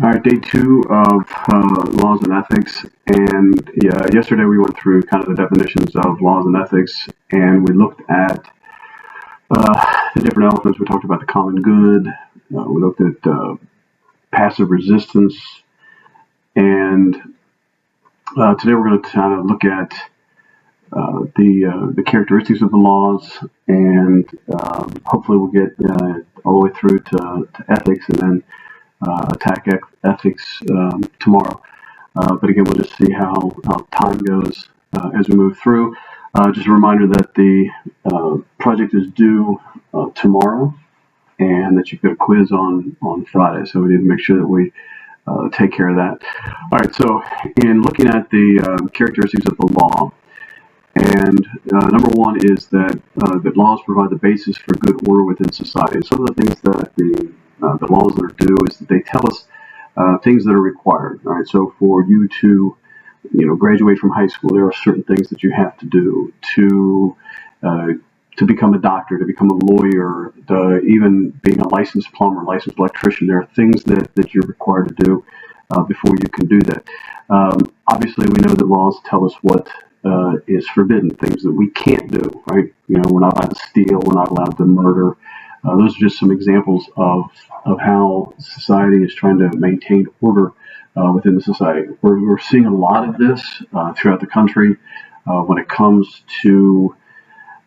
All right, day two of laws and ethics. And yesterday we went through kind of the definitions of laws and ethics, and we looked at the different elements. We talked about the common good. We looked at passive resistance, and today we're going to kind of look at the characteristics of the laws, and hopefully we'll get all the way through to ethics, and then attack ethics tomorrow. But again, we'll just see how time goes as we move through. Just a reminder that the project is due tomorrow, and that you've got a quiz on Friday. So we need to make sure that we take care of that. All right. So in looking at the characteristics of the law, and number one is that laws provide the basis for good order within society. Some of the things that the laws that are due is that they tell us things that are required. All right, so for you to graduate from high school, there are certain things that you have to do to become a doctor, to become a lawyer, even being a licensed plumber, licensed electrician. There are things that you're required to do before you can do that. Obviously, we know that laws tell us what is forbidden, things that we can't do, right? We're not allowed to steal, we're not allowed to murder. Those are just some examples of how society is trying to maintain order within the society. We're seeing a lot of this throughout the country when it comes to,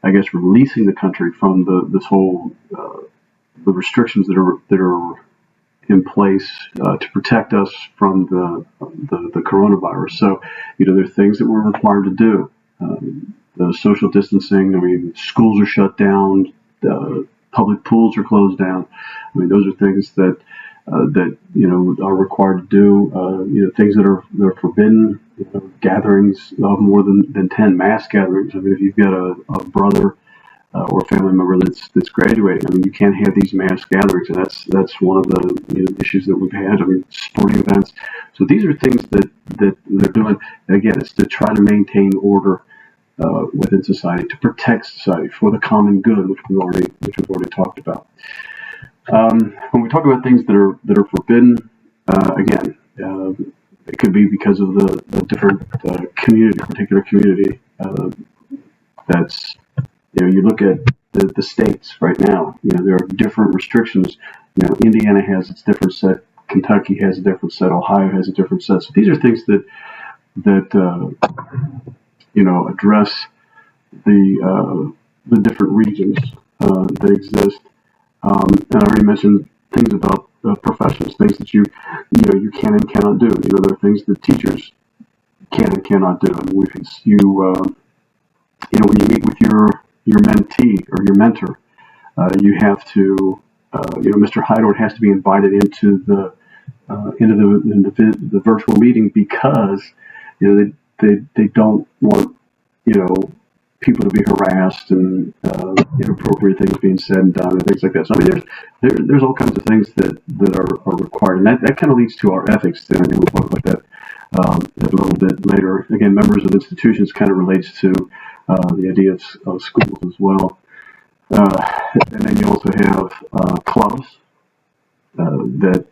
I guess, releasing the country from this whole the restrictions that are in place to protect us from the coronavirus. So, there are things that we're required to do. The social distancing. I mean, schools are shut down. Public pools are closed down. I mean, those are things that are required to do. Things that are forbidden. Gatherings of more than 10, mass gatherings. I mean, if you've got a brother or a family member that's graduating, I mean, you can't have these mass gatherings, and that's one of the issues that we've had. I mean, sporting events. So these are things that they're doing. Again, it's to try to maintain order within society, to protect society for the common good, which we've already talked about. When we talk about things that are forbidden, again, it could be because of the different particular community. That's you look at the states right now. There are different restrictions. Indiana has its different set. Kentucky has a different set. Ohio has a different set. So these are things that address the different regions that exist. And I already mentioned things about professions, things that you can and cannot do. There are things that teachers can and cannot do. I mean, when you meet with your mentee or your mentor, you have to, Mr. Hydord has to be invited into the virtual meeting because they don't want people to be harassed and inappropriate things being said and done and things like that. So I mean, there's all kinds of things that are required, and that kind of leads to our ethics. Then we'll talk about that a little bit later. Again, members of institutions kind of relates to the idea of schools as well. And then you also have clubs that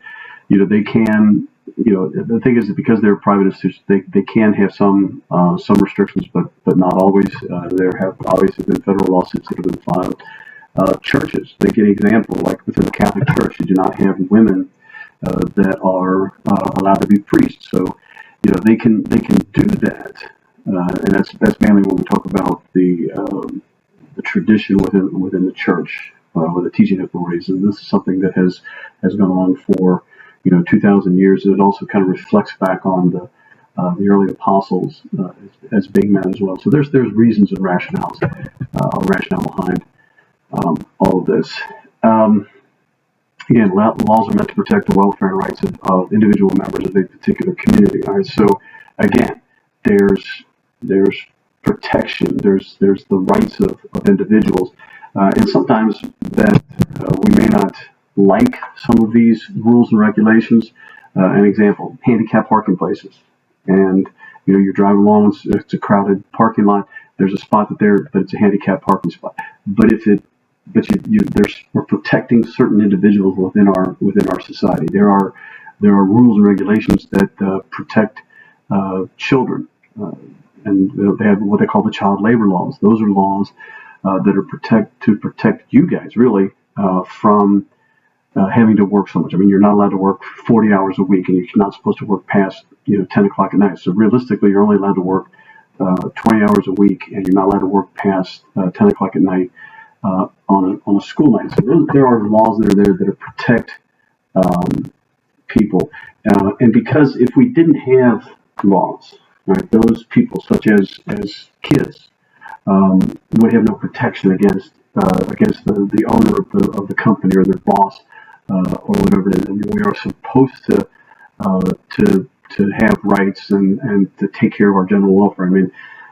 they can. The thing is that because they're private institutions, they can have some restrictions, but not always. There have obviously been federal lawsuits that have been filed. Churches, they get an example, like within the Catholic Church, you do not have women that are allowed to be priests. So they can do that, and that's mainly when we talk about the tradition within the church or the teaching authorities. And this is something that has gone on for 2,000 years, and it also kind of reflects back on the early apostles as being men as well. So there's reasons and rationale behind all of this. Again, laws are meant to protect the welfare and rights of individual members of a particular community. All right, so again, there's protection, there's the rights of individuals, and sometimes that we may not like some of these rules and regulations. An example: handicap parking places, and you're driving along, it's a crowded parking lot. There's a spot but it's a handicap parking spot. But we're protecting certain individuals within our society. There are there are rules and regulations that protect children, and they have what they call the child labor laws. Those are laws that are to protect you guys really from having to work so much. I mean, you're not allowed to work 40 hours a week, and you're not supposed to work past 10 o'clock at night. So realistically, you're only allowed to work 20 hours a week, and you're not allowed to work past 10 o'clock at night on a school night. So there are laws that are there that protect people. And because if we didn't have laws, right, those people, such as kids, would have no protection against the owner of the company or their boss or whatever it is. I mean, we are supposed to have rights and to take care of our general welfare. I mean,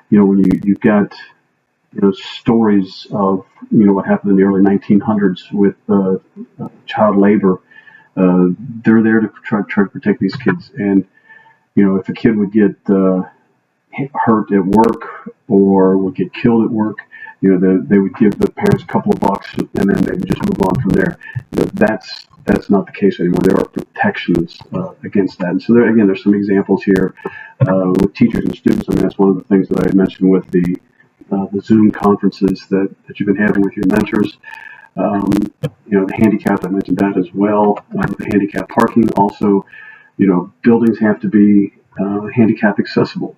when you've got stories of what happened in the early 1900s with child labor. They're there to try to protect these kids, and if a kid would get hurt at work or would get killed at work, they would give the parents a couple of bucks, and then they would just move on from there. That's not the case anymore. There are protections against that, and so there's some examples here with teachers and students. I mean, that's one of the things that I mentioned with the Zoom conferences that you've been having with your mentors. The handicap, I mentioned that as well. The handicap parking also, buildings have to be handicap accessible.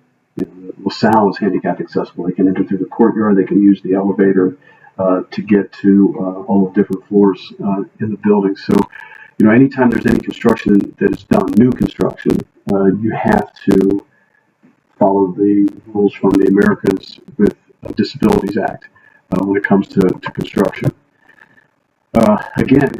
LaSalle is handicap accessible. They can enter through the courtyard. They can use the elevator to get to all the different floors in the building. So, anytime there's any construction that is done, new construction, you have to follow the rules from the Americans with Disabilities Act when it comes to construction. Again,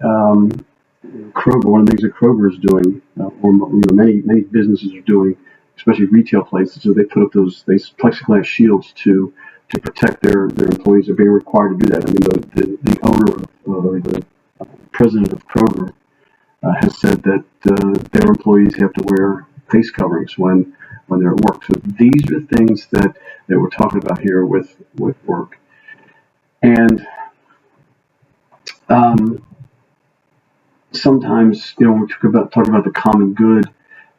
Kroger, one of the things that Kroger is doing, or many businesses are doing, especially retail places, so they put up those plexiglass shields to protect their employees. Are being required to do that. I mean, the owner or the president of Kroger has said that their employees have to wear face coverings when they're at work. So these are things that we're talking about here with work. And sometimes, when we talk about the common good,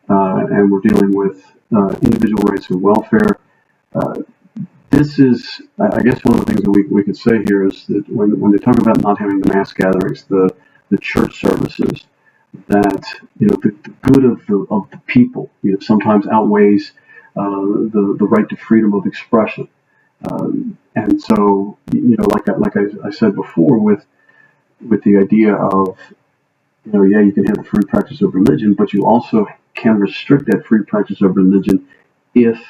and we're dealing with individual rights and welfare, this is, I guess, one of the things that we could say here is that when they talk about not having the mass gatherings, the church services, that the good of the people sometimes outweighs the right to freedom of expression, and so like I said before with the idea of you can have the free practice of religion, but you also can restrict that free practice of religion if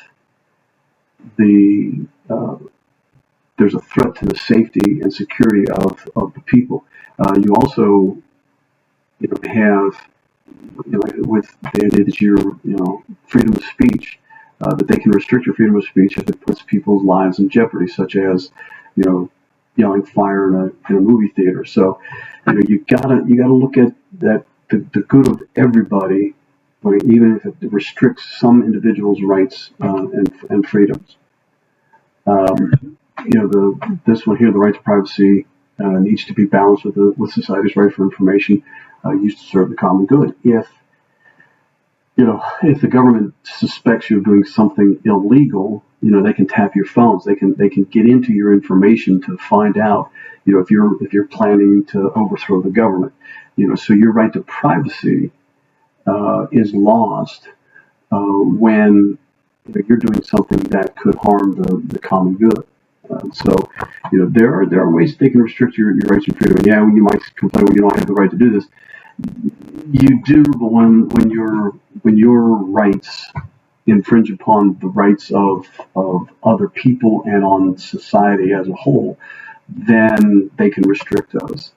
there's a threat to the safety and security of the people. You also have with the idea that you're freedom of speech, that they can restrict your freedom of speech if it puts people's lives in jeopardy, such as yelling fire in a movie theater. So you gotta look at that the good of everybody, even if it restricts some individuals' rights and freedoms. This one here, the right to privacy, needs to be balanced with society's right for information used to serve the common good. If the government suspects you of doing something illegal, they can tap your phones. They can get into your information to find out, if you're planning to overthrow the government. So your right to privacy is lost when you're doing something that could harm the common good. So there are ways they can restrict your rights and freedom. Yeah, you might complain, well, you don't have the right to do this. You do, but when your rights infringe upon the rights of other people and on society as a whole, then they can restrict those.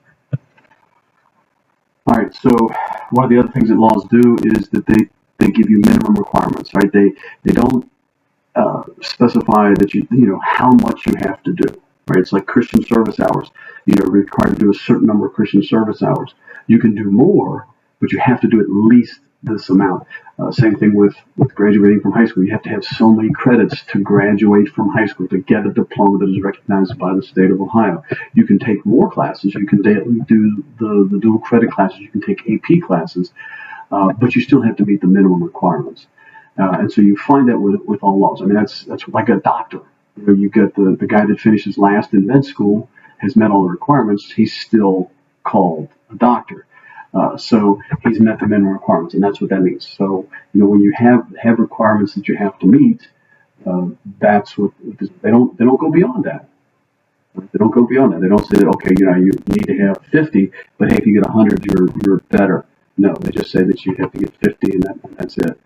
All right. So one of the other things that laws do is that they give you minimum requirements. Right? They don't specify that how much you have to do. Right? It's like Christian service hours. You're required to do a certain number of Christian service hours. You can do more, but you have to do at least this amount. Same thing with graduating from high school. You have to have so many credits to graduate from high school to get a diploma that is recognized by the state of Ohio. You can take more classes. You can do the dual credit classes. You can take AP classes. but you still have to meet the minimum requirements. And so you find that with all laws. I mean, that's like a doctor. You get the guy that finishes last in med school has met all the requirements. He's still called a doctor. So he's met the minimum requirements, and that's what that means. So when you have requirements that you have to meet, that's what they don't go beyond that. They don't go beyond that. They don't say that you need to have 50, but hey, if you get 100, you're better. No, they just say that you have to get 50, and that's it.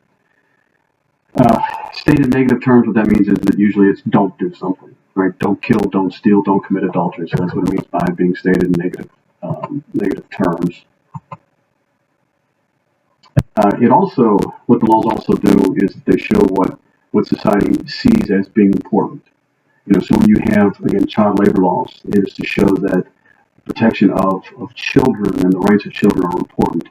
Stated negative terms, what that means is that usually it's don't do something, right? Don't kill, don't steal, don't commit adultery. So that's what it means by being stated in negative terms. What the laws also do is they show what society sees as being important. So when you have, again, child labor laws, it is to show that protection of children and the rights of children are important.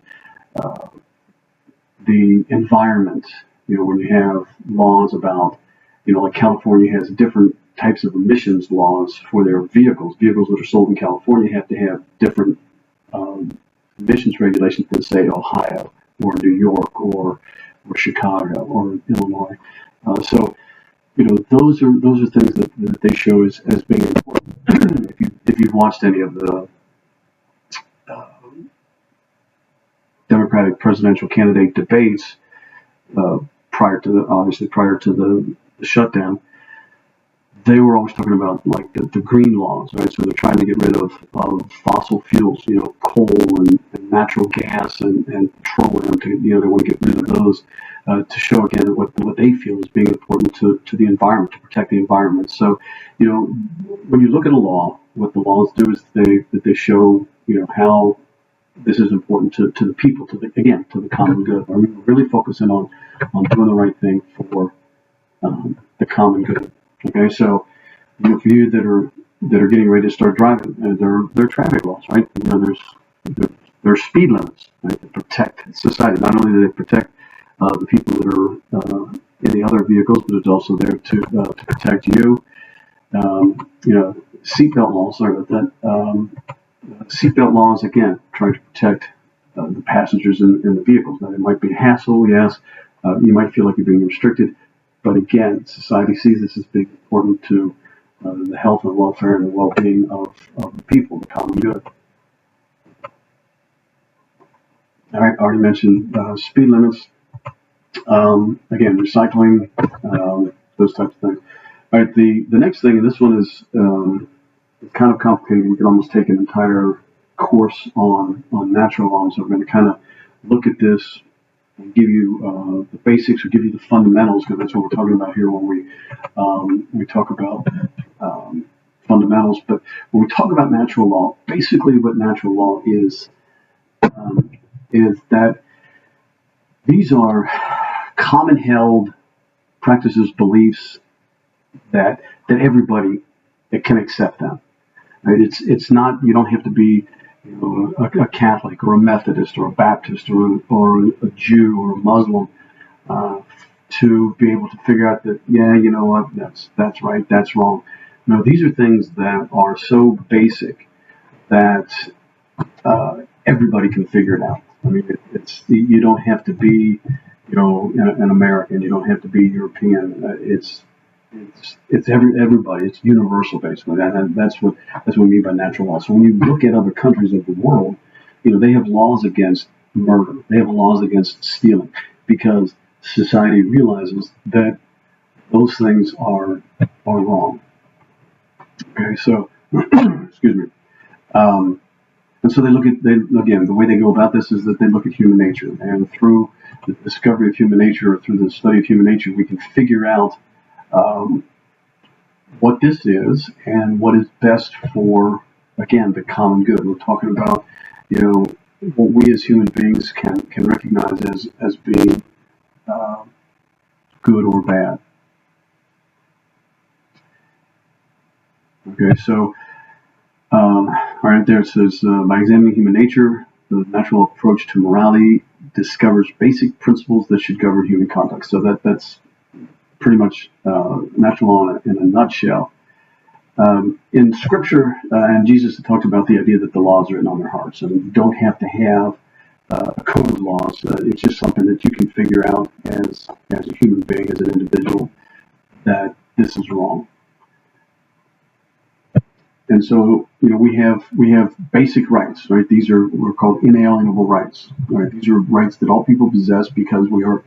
The environment, when you have laws about, like California has different types of emissions laws for their vehicles. Vehicles that are sold in California have to have different emissions regulations than, say, Ohio or New York or Chicago or Illinois. So those are things that they show as being important. if you've watched any of the Democratic presidential candidate debates prior to the shutdown, they were always talking about like the green laws, right? So they're trying to get rid of fossil fuels, coal and natural gas and petroleum. They want to get rid of those to show again what they feel is being important to the environment, to protect the environment. So when you look at a law, what the laws do is they show how this is important to the people, to the common good. We're really focusing on doing the right thing for the common good. Okay, so for you that are getting ready to start driving, there are traffic laws, right? There's speed limits, right, to protect society. Not only do they protect the people that are in the other vehicles, but it's also there to protect you. Seatbelt laws. Sorry about that. Seatbelt laws, again, try to protect the passengers in the vehicles. Now, it might be a hassle, yes. You might feel like you're being restricted. But again, society sees this as being important to the health and welfare and the well-being of the people, the common good. All right, I already mentioned speed limits. Again, recycling, those types of things. All right, the next thing, and this one is kind of complicated. We could almost take an entire course on natural law. So we're going to kind of look at this and give you the basics, or give you the fundamentals, because that's what we're talking about here when we talk about fundamentals. But when we talk about natural law, basically what natural law is that these are common held practices, beliefs that everybody can accept them. Right? It's not, you don't have to be a Catholic or a Methodist or a Baptist or a Jew or a Muslim to be able to figure out that, you know what, that's right, that's wrong. No, these are things that are so basic that everybody can figure it out. I mean, you don't have to be, an American. You don't have to be European. It's everybody. It's universal, basically. That's what we mean by natural law. So when you look at other countries of the world, they have laws against murder. They have laws against stealing, because society realizes that those things are wrong. Okay, so excuse me. And so again, the way they go about this is that they look at human nature, and through the discovery of human nature, or through the study of human nature, we can figure out what this is and what is best for, again, the common good. We're talking about, what we as human beings can recognize as being good or bad. Okay, so right there it says, by examining human nature, the natural approach to morality discovers basic principles that should govern human conduct. So that's pretty much natural law in a nutshell. In Scripture, and Jesus talked about the idea that the laws are written on their hearts, and you don't have to have a code of laws. It's just something that you can figure out as a human being, as an individual, that this is wrong. And so, we have basic rights, right? We're called inalienable rights, right? These are rights that all people possess because we are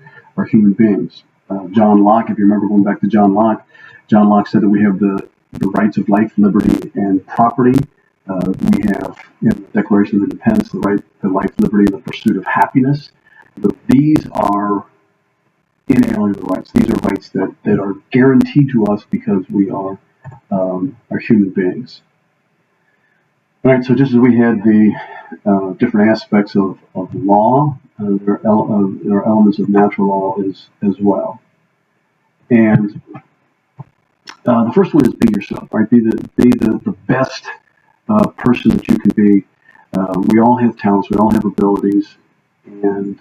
human beings. John Locke, if you remember going back to John Locke said that we have the rights of life, liberty, and property. We have in the Declaration of Independence the right to life, liberty, and the pursuit of happiness. But these are inalienable rights. These are rights that are guaranteed to us because we are human beings. All right, so just as we had the different aspects of law, there are elements of natural law as well. And the first one is be yourself, right? Be the best person that you can be. We all have talents, we all have abilities, and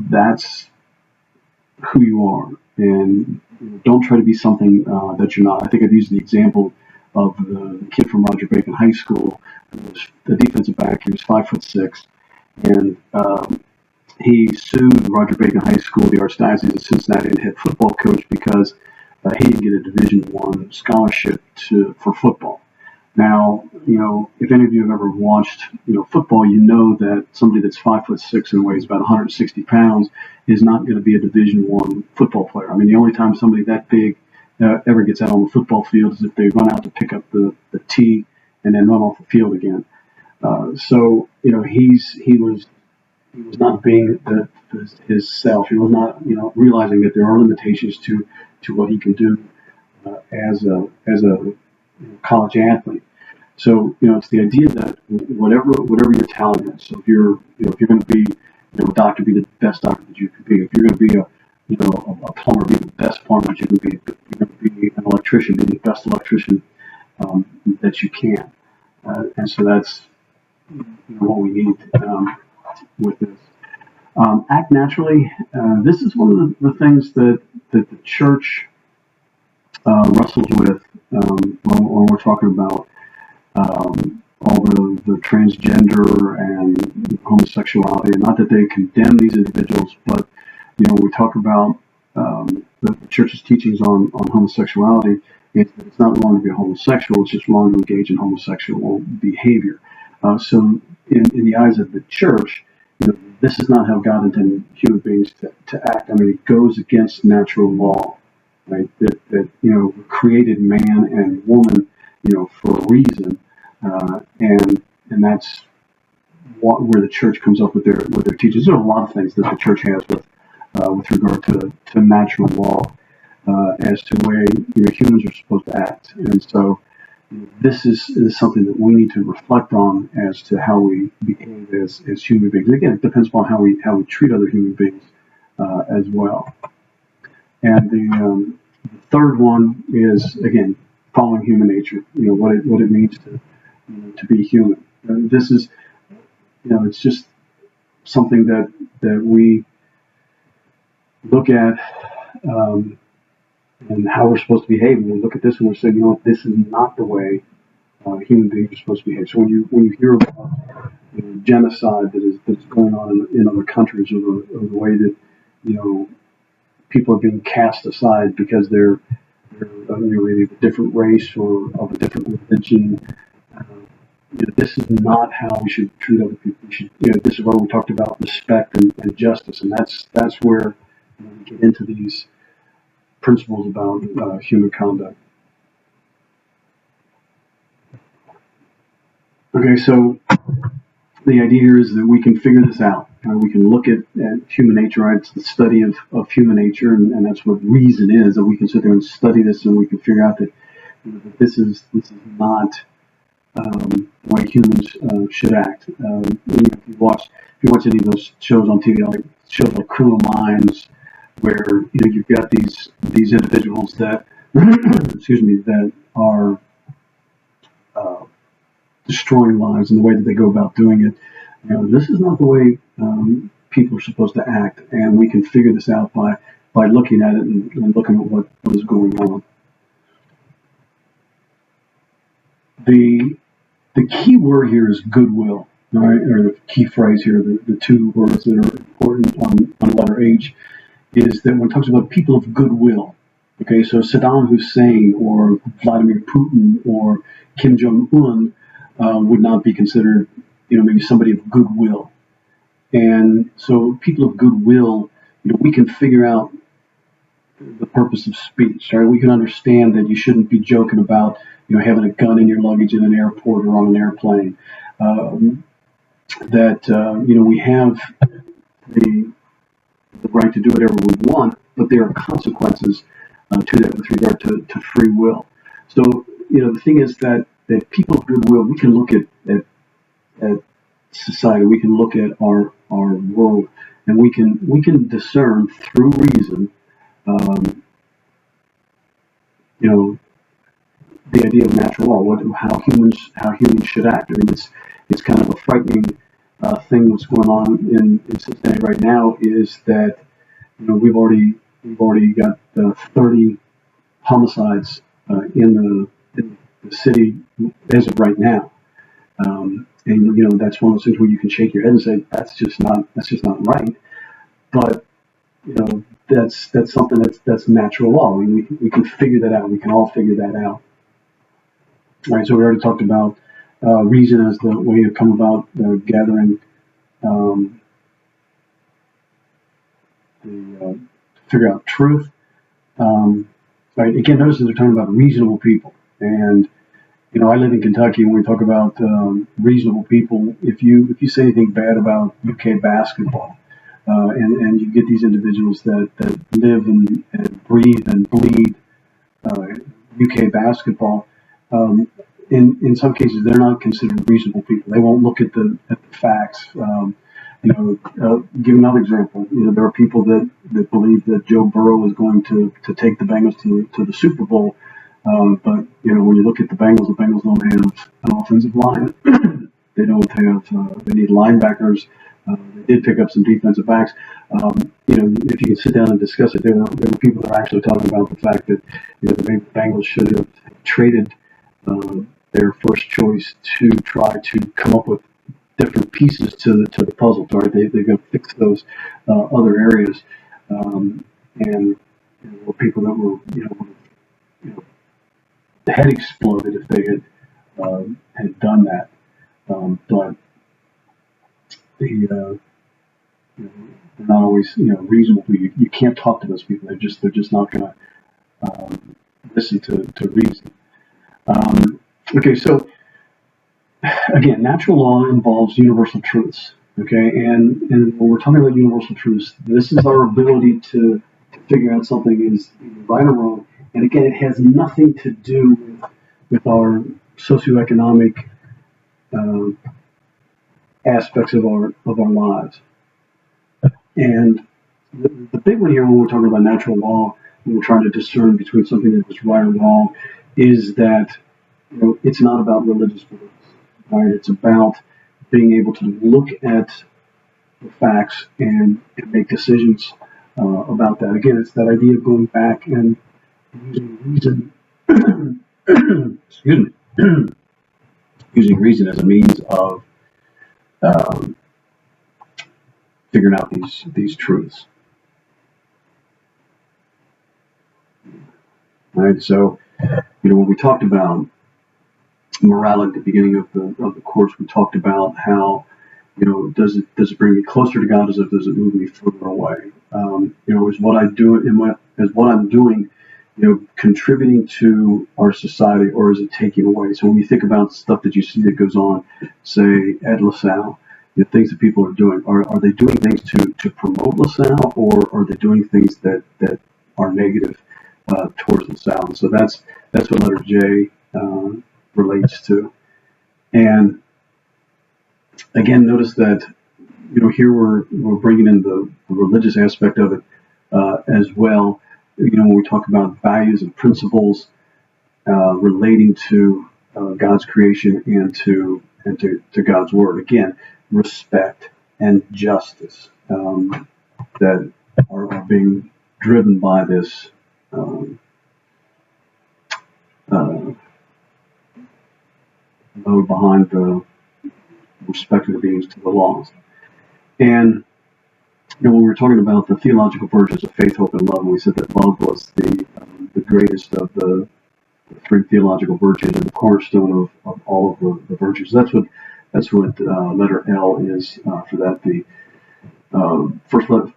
that's who you are. And don't try to be something that you're not. I think I've used the example of the kid from Roger Bacon High School, who was the defensive back. He was 5'6", and he sued Roger Bacon High School, the Archdiocese of Cincinnati, and head football coach because he didn't get a Division I scholarship for football. Now, if any of you have ever watched, football, you know that somebody that's 5'6" and weighs about 160 pounds is not going to be a Division I football player. I mean, the only time somebody that big ever gets out on the football field is if they run out to pick up the tee and then run off the field again. So he was not being his self. He was not realizing that there are limitations to what he can do as a college athlete. So it's the idea that whatever your talent is. So if you're going to be a doctor, be the best doctor that you can be. If you're going to be a plumber, be the best plumber that you can be. If you're going to be an electrician, be the best electrician that you can. And so that's what we need with this. Act naturally. This is one of the things that the church wrestles with when we're talking about all the transgender and homosexuality. And not that they condemn these individuals, but we talk about the church's teachings on homosexuality. It's not wrong to be a homosexual; it's just wrong to engage in homosexual behavior. So, in the eyes of the church, this is not how God intended human beings to act. I mean, it goes against natural law, right? That created man and woman, for a reason, and that's where the church comes up with their teachings. There are a lot of things that the church has with regard to natural law as to the way humans are supposed to act, and so this is something that we need to reflect on as to how we behave as human beings. Again, it depends upon how we treat other human beings as well. And the third one is, again, following human nature. What it means to be human. This is it's just something that we look at and how we're supposed to behave. And we look at this and we say, this is not the way human beings are supposed to behave. So when you hear about genocide that's going on in other countries, or the way that people are being cast aside because they're either a different race or of a different religion. This is not how we should treat other people. This is why we talked about respect and justice, and that's where we get into these principles about human conduct. Okay, so the idea here is that we can figure this out. We can look at human nature, right? It's the study of human nature, and that's what reason is, that we can sit there and study this and we can figure out that this is not the way humans should act. If you watch any of those shows on TV, like shows like Criminal Minds, where you've got these individuals that excuse me, that are destroying lives, and the way that they go about doing it. This is not the way people are supposed to act, and we can figure this out by looking at it and looking at what is going on. The key word here is goodwill. all right, or the key phrase here, the two words that are important on letter H, is that when it talks about people of goodwill, okay, so Saddam Hussein or Vladimir Putin or Kim Jong Un would not be considered, maybe somebody of goodwill. And so people of goodwill, we can figure out the purpose of speech, right? We can understand that you shouldn't be joking about, having a gun in your luggage in an airport or on an airplane. We have the right to do whatever we want, but there are consequences to that with regard to free will. So, the thing is that people of goodwill, we can look at society, we can look at our world, and we can discern through reason, the idea of natural law, how humans should act. I mean, it's kind of a frightening thing. What's going on in Cincinnati right now is that we've already got 30 homicides in the city as of right now, and that's one of those things where you can shake your head and say that's just not right. But that's something that's natural law. I mean, we can figure that out. We can all figure that out. All right, so we already talked about reason as the way to come about gathering, figure out truth. Right, again, notice that they're talking about reasonable people. And, I live in Kentucky, and when we talk about reasonable people, if you say anything bad about UK basketball, and you get these individuals that live and breathe and bleed UK basketball, in some cases they're not considered reasonable people. They won't look at the facts. Give another example. There are people that believe that Joe Burrow is going to take the Bengals to the Super Bowl. But when you look at the Bengals don't have an offensive line. They don't have. They need linebackers. They did pick up some defensive backs. If you can sit down and discuss it, there were people that are actually talking about the fact that the Bengals should have traded their first choice to try to come up with different pieces to the puzzle. Right? They've got to fix those other areas, and there were people that were the head exploded if they had done that. But they're not always reasonable. You can't talk to those people. They're just not going to listen to reason. Okay, so again, natural law involves universal truths. Okay, and when we're talking about universal truths, this is our ability to figure out something is right or wrong. And again, it has nothing to do with our socioeconomic aspects of our lives. And the big one here when we're talking about natural law, when we're trying to discern between something that is right or wrong, is that it's not about religious beliefs. Right? It's about being able to look at the facts and make decisions about that. Again, it's that idea of going back and using reason, excuse me, using reason as a means of figuring out these truths. All right, so when we talked about morality at the beginning of the course, we talked about how does it bring me closer to God, does it move me further away? Is what I do is what I'm doing contributing to our society, or is it taking away? So when you think about stuff that you see that goes on, say at LaSalle, things that people are doing, are they doing things to promote LaSalle, or are they doing things that are negative towards LaSalle? And so that's what letter J relates to. And again, notice that here we're bringing in the religious aspect of it as well. When we talk about values and principles relating to God's creation and to God's word. Again, respect and justice that are being driven by this mode behind the respective beings to the laws. And when we were talking about the theological virtues of faith, hope, and love, we said that love was the greatest of the three theological virtues and the cornerstone of all of the virtues. That's what letter L is for that. The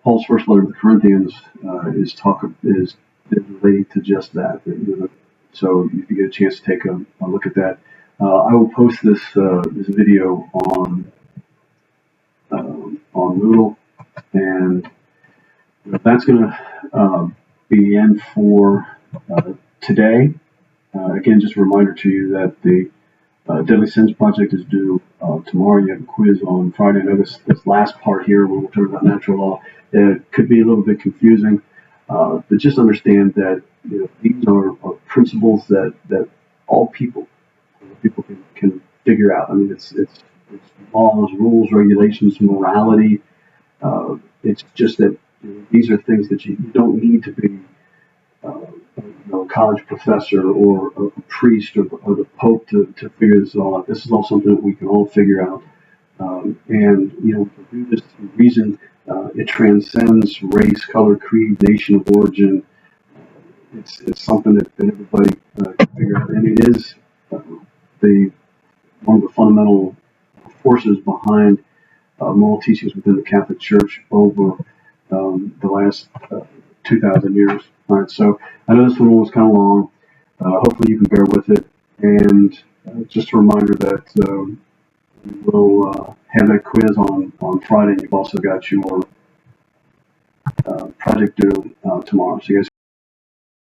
Paul's first letter to the Corinthians is related to just that. So if you get a chance to take a look at that, I will post this video on Moodle, and that's going to be the end for today. Again, just a reminder to you that the Deadly Sins Project is due tomorrow. You have a quiz on Friday. I know this last part here, when we're talking about natural law, it could be a little bit confusing, but just understand that these are principles that all people can figure out. I mean, it's laws, rules, regulations, morality. It's just that these are things that you don't need to be a college professor or a priest or the Pope to figure this all out. This is all something that we can all figure out. And we can do this through reason. It transcends race, color, creed, nation of origin. It's something that everybody can figure out, and it is one of the fundamental forces behind moral teachings within the Catholic Church over the last 2,000 years. All right, so I know this one was kind of long. Hopefully you can bear with it. And just a reminder that we'll have that quiz on Friday. You've also got your project due tomorrow. So you guys